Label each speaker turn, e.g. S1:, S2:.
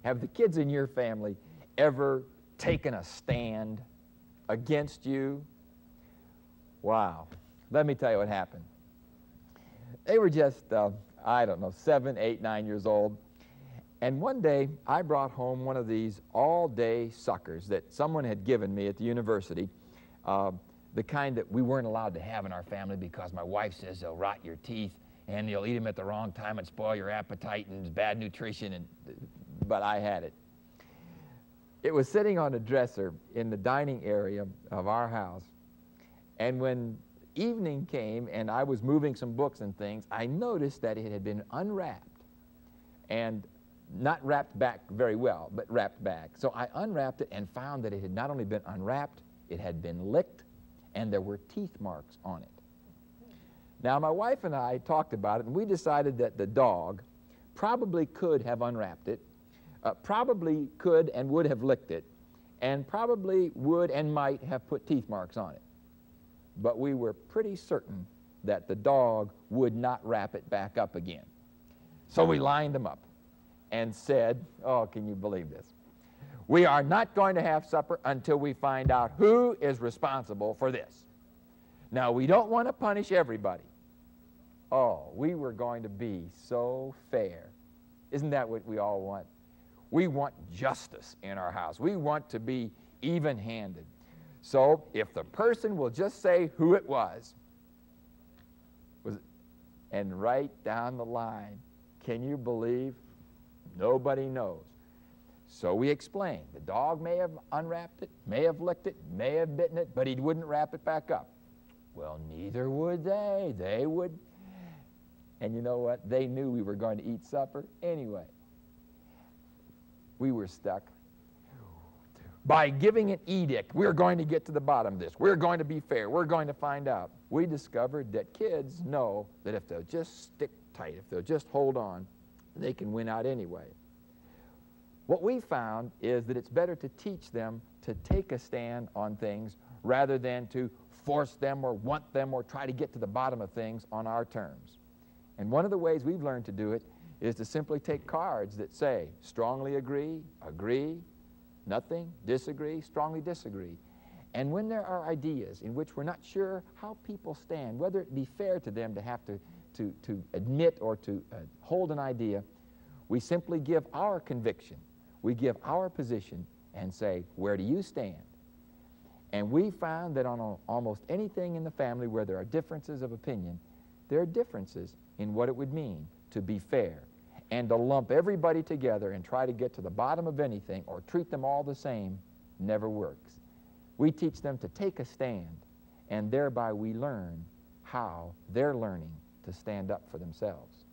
S1: Have the kids in your family ever taken a stand against you? Wow. Let me tell you what happened. They were just, I don't know, 7, 8, 9 years old. And one day, I brought home one of these all-day suckers that someone had given me at the university, the kind that we weren't allowed to have in our family because my wife says they'll rot your teeth and you'll eat them at the wrong time and spoil your appetite and it's bad nutrition, but I had it. It was sitting on a dresser in the dining area of our house, and when evening came and I was moving some books and things, I noticed that it had been unwrapped, and not wrapped back very well, but wrapped back. So I unwrapped it and found that it had not only been unwrapped, it had been licked, and there were teeth marks on it. Now, my wife and I talked about it, and we decided that the dog probably could have unwrapped it, probably could and would have licked it, and probably would and might have put teeth marks on it. But we were pretty certain that the dog would not wrap it back up again. So we lined them up and said, oh, can you believe this? We are not going to have supper until we find out who is responsible for this. Now, we don't want to punish everybody. Oh, we were going to be so fair. Isn't that what we all want? We want justice in our house. We want to be even-handed. So if the person will just say who it was and right down the line, can you believe? Nobody knows. So we explained. The dog may have unwrapped it, may have licked it, may have bitten it, but he wouldn't wrap it back up. Well, neither would they. They would. And you know what? They knew we were going to eat supper anyway. We were stuck. By giving an edict, we're going to get to the bottom of this. We're going to be fair. We're going to find out. We discovered that kids know that if they'll just stick tight, if they'll just hold on, they can win out anyway. What we found is that it's better to teach them to take a stand on things rather than to force them or want them or try to get to the bottom of things on our terms. And one of the ways we've learned to do it is to simply take cards that say strongly agree, agree, nothing, disagree, strongly disagree. And when there are ideas in which we're not sure how people stand, whether it be fair to them to have to admit or to hold an idea, we simply give our conviction, we give our position and say, where do you stand? And we found that on almost anything in the family where there are differences of opinion, there are differences in what it would mean to be fair. And to lump everybody together and try to get to the bottom of anything or treat them all the same never works. We teach them to take a stand, and thereby we learn how they're learning to stand up for themselves.